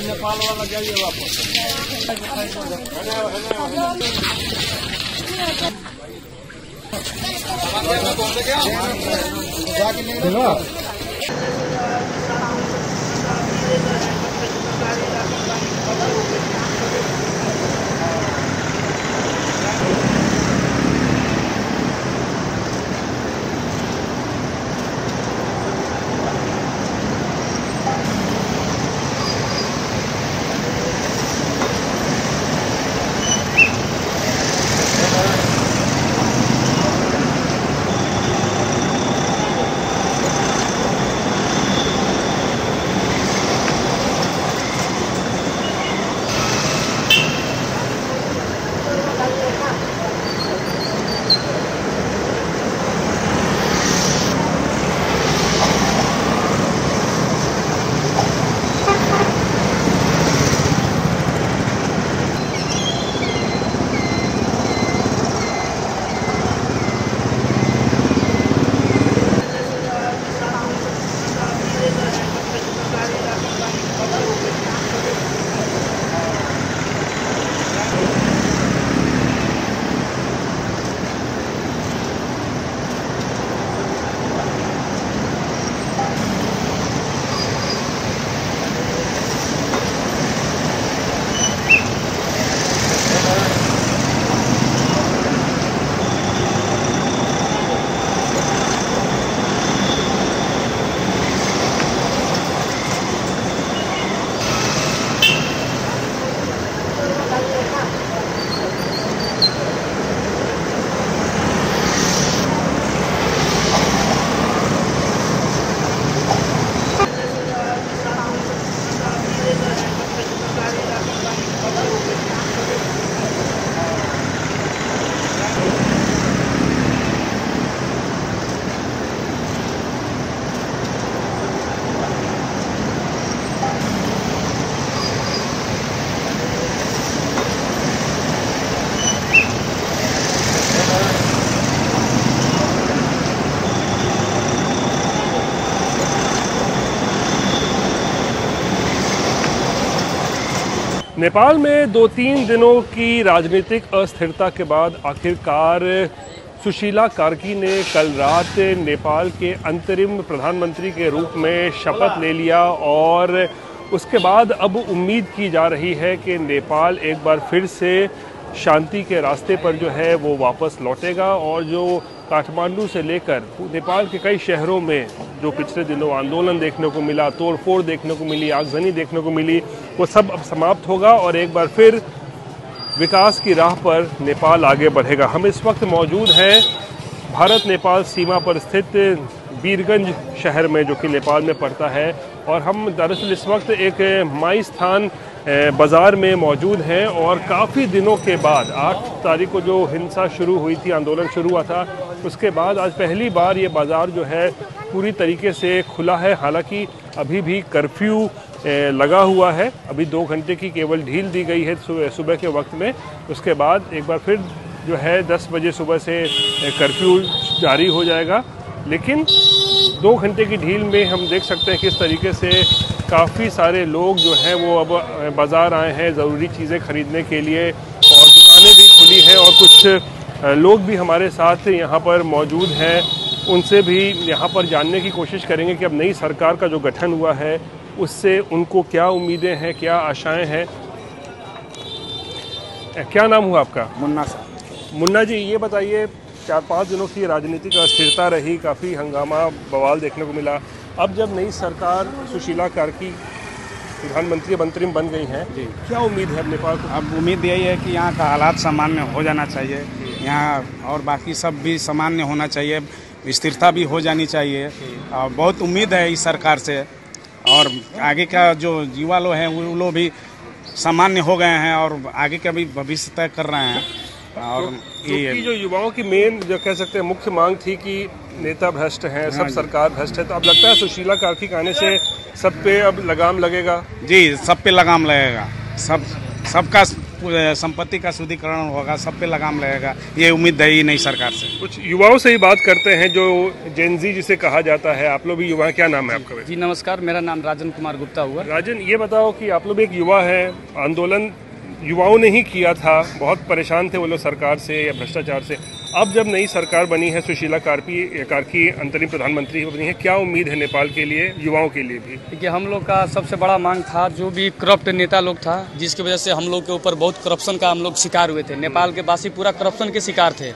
नेपाल वाला जाइए वापस। नेपाल में 2-3 दिनों की राजनीतिक अस्थिरता के बाद आखिरकार सुशीला कार्की ने कल रात नेपाल के अंतरिम प्रधानमंत्री के रूप में शपथ ले लिया और उसके बाद अब उम्मीद की जा रही है कि नेपाल एक बार फिर से शांति के रास्ते पर जो है वो वापस लौटेगा और जो काठमांडू से लेकर नेपाल के कई शहरों में जो पिछले दिनों आंदोलन देखने को मिला, तोड़फोड़ देखने को मिली, आगजनी देखने को मिली, वो सब अब समाप्त होगा और एक बार फिर विकास की राह पर नेपाल आगे बढ़ेगा। हम इस वक्त मौजूद हैं भारत नेपाल सीमा पर स्थित वीरगंज शहर में, जो कि नेपाल में पड़ता है, और हम दरअसल इस वक्त एक माई स्थान बाज़ार में मौजूद हैं और काफ़ी दिनों के बाद 8 तारीख को जो हिंसा शुरू हुई थी, आंदोलन शुरू हुआ था, उसके बाद आज पहली बार ये बाज़ार जो है पूरी तरीके से खुला है। हालांकि अभी भी कर्फ्यू लगा हुआ है, अभी 2 घंटे की केवल ढील दी गई है सुबह के वक्त में। उसके बाद एक बार फिर जो है 10 बजे सुबह से कर्फ्यू जारी हो जाएगा, लेकिन 2 घंटे की ढील में हम देख सकते हैं किस तरीके से काफ़ी सारे लोग जो हैं वो अब बाज़ार आए हैं ज़रूरी चीज़ें ख़रीदने के लिए, और दुकानें भी खुली हैं और कुछ लोग भी हमारे साथ यहाँ पर मौजूद हैं। उनसे भी यहाँ पर जानने की कोशिश करेंगे कि अब नई सरकार का जो गठन हुआ है उससे उनको क्या उम्मीदें हैं, क्या आशाएं हैं। क्या नाम हुआ आपका? मुन्ना साहब। मुन्ना जी, ये बताइए, 4-5 दिनों की राजनीतिक अस्थिरता रही, काफ़ी हंगामा बवाल देखने को मिला। अब जब नई सरकार सुशीला कार्की प्रधानमंत्री अंतरिम बन गई हैं, क्या उम्मीद है अब नेपाल को? अब उम्मीद यही है कि यहाँ का हालात सामान्य हो जाना चाहिए, यहाँ और बाकी सब भी सामान्य होना चाहिए, स्थिरता भी हो जानी चाहिए। और बहुत उम्मीद है इस सरकार से, और आगे का जो युवा लोग हैं वो लोग भी सामान्य हो गए हैं और आगे का भी भविष्य तय कर रहे हैं। और क्योंकि जो युवाओं की मेन जो कह सकते हैं मुख्य मांग थी कि नेता भ्रष्ट हैं, सब सरकार भ्रष्ट है, तो अब लगता है सुशीला कार्की के आने से सब पे अब लगाम लगेगा। जी, सब पे लगाम लगेगा, सबका संपत्ति का शुद्धिकरण होगा, सब पे लगाम लगेगा, ये उम्मीद है ही नई सरकार से। कुछ युवाओं से ही बात करते हैं जो जेनजी जिसे कहा जाता है। आप लोग भी युवा, क्या नाम है आपका? जी नमस्कार, मेरा नाम राजन कुमार गुप्ता हुआ। राजन, ये बताओ कि आप लोग एक युवा है, आंदोलन युवाओं ने ही किया था, बहुत परेशान थे वो लोग सरकार से या भ्रष्टाचार से। अब जब नई सरकार बनी है, सुशीला कार्की अंतरिम प्रधानमंत्री बनी है, क्या उम्मीद है नेपाल के लिए, युवाओं के लिए भी? देखिए, हम लोग का सबसे बड़ा मांग था, जो भी करप्ट नेता लोग था, जिसकी वजह से हम लोग के ऊपर बहुत करप्शन का हम लोग शिकार हुए थे। नेपाल के वासी पूरा करप्शन के शिकार थे,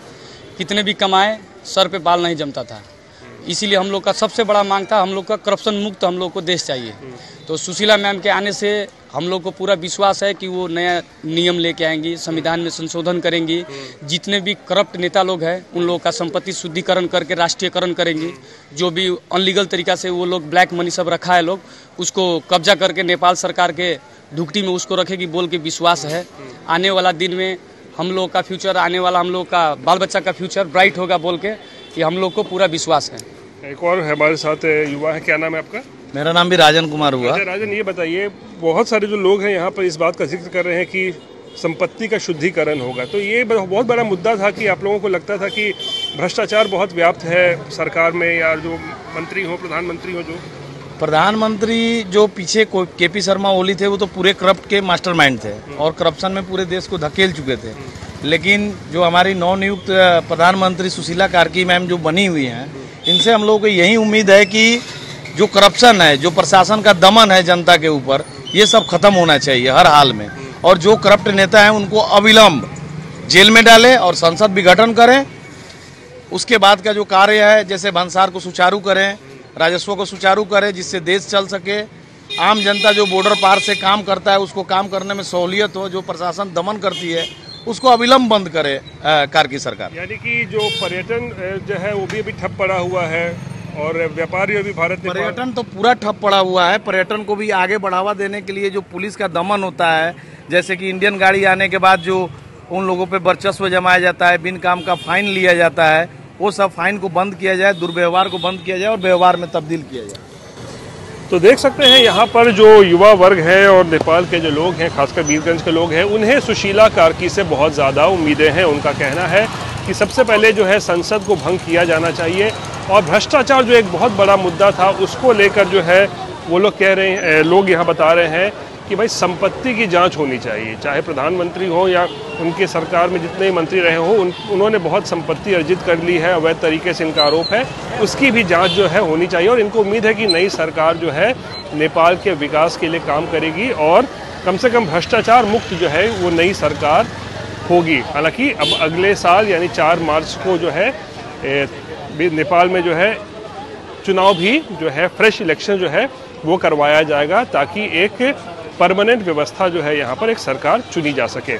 कितने भी कमाए सर पे बाल नहीं जमता था। इसीलिए हम लोग का सबसे बड़ा मांग था, हम लोग का करप्शन मुक्त हम लोग को देश चाहिए। तो सुशीला मैम के आने से हम लोग को पूरा विश्वास है कि वो नया नियम लेके आएंगी, संविधान में संशोधन करेंगी, जितने भी करप्ट नेता लोग हैं उन लोगों का संपत्ति शुद्धिकरण करके राष्ट्रीयकरण करेंगी। जो भी अनलीगल तरीका से वो लोग ब्लैक मनी सब रखा है लोग, उसको कब्जा करके नेपाल सरकार के ढुकटी में उसको रखेगी बोल के विश्वास है। आने वाला दिन में हम लोग का फ्यूचर, आने वाला हम लोग का बाल बच्चा का फ्यूचर ब्राइट होगा बोल के ये हम लोग को पूरा विश्वास है। एक और हमारे साथ युवा है, क्या नाम है आपका? मेरा नाम भी राजन कुमार हुआ। अच्छा राजन, ये बताइए, बहुत सारे जो लोग हैं यहाँ पर इस बात का जिक्र कर रहे हैं कि संपत्ति का शुद्धिकरण होगा, तो ये बहुत बड़ा मुद्दा था कि आप लोगों को लगता था कि भ्रष्टाचार बहुत व्याप्त है सरकार में, या जो मंत्री हो, प्रधानमंत्री हो, जो प्रधानमंत्री जो पीछे केपी शर्मा ओली थे वो तो पूरे करप्ट के मास्टरमाइंड थे और करप्शन में पूरे देश को धकेल चुके थे। लेकिन जो हमारी नवनियुक्त प्रधानमंत्री सुशीला कार्की मैम जो बनी हुई हैं, इनसे हम लोगों को यही उम्मीद है कि जो करप्शन है, जो प्रशासन का दमन है जनता के ऊपर, ये सब खत्म होना चाहिए हर हाल में। और जो करप्ट नेता हैं उनको अविलंब जेल में डालें और संसद विघटन करें। उसके बाद का जो कार्य है, जैसे भंसार को सुचारू करें, राजस्व को सुचारू करें, जिससे देश चल सके। आम जनता जो बॉर्डर पार से काम करता है उसको काम करने में सहूलियत हो। जो प्रशासन दमन करती है उसको अविलंब बंद करे कार्की सरकार। यानी कि जो पर्यटन जो है वो भी अभी ठप पड़ा हुआ है और व्यापारी भी भारत में, पर्यटन तो पूरा ठप पड़ा हुआ है। पर्यटन को भी आगे बढ़ावा देने के लिए जो पुलिस का दमन होता है, जैसे कि इंडियन गाड़ी आने के बाद जो उन लोगों पे वर्चस्व जमाया जाता है, बिन काम का फाइन लिया जाता है, वो सब फाइन को बंद किया जाए, दुर्व्यवहार को बंद किया जाए और व्यवहार में तब्दील किया जाए। तो देख सकते हैं यहाँ पर जो युवा वर्ग है और नेपाल के जो लोग हैं, खासकर वीरगंज के लोग हैं, उन्हें सुशीला कार्की से बहुत ज़्यादा उम्मीदें हैं। उनका कहना है कि सबसे पहले जो है संसद को भंग किया जाना चाहिए और भ्रष्टाचार जो एक बहुत बड़ा मुद्दा था उसको लेकर जो है वो लोग कह रहे हैं, लोग यहाँ बता रहे हैं कि भाई संपत्ति की जांच होनी चाहिए। चाहे प्रधानमंत्री हो या उनके सरकार में जितने मंत्री रहे हो, उन्होंने बहुत संपत्ति अर्जित कर ली है, अवैध तरीके से इनका आरोप है, उसकी भी जांच जो है होनी चाहिए। और इनको उम्मीद है कि नई सरकार जो है नेपाल के विकास के लिए काम करेगी और कम से कम भ्रष्टाचार मुक्त जो है वो नई सरकार होगी। हालांकि अब अगले साल यानी 4 मार्च को जो है नेपाल में जो है चुनाव भी जो है, फ्रेश इलेक्शन जो है वो करवाया जाएगा, ताकि एक परमानेंट व्यवस्था जो है यहाँ पर एक सरकार चुनी जा सके।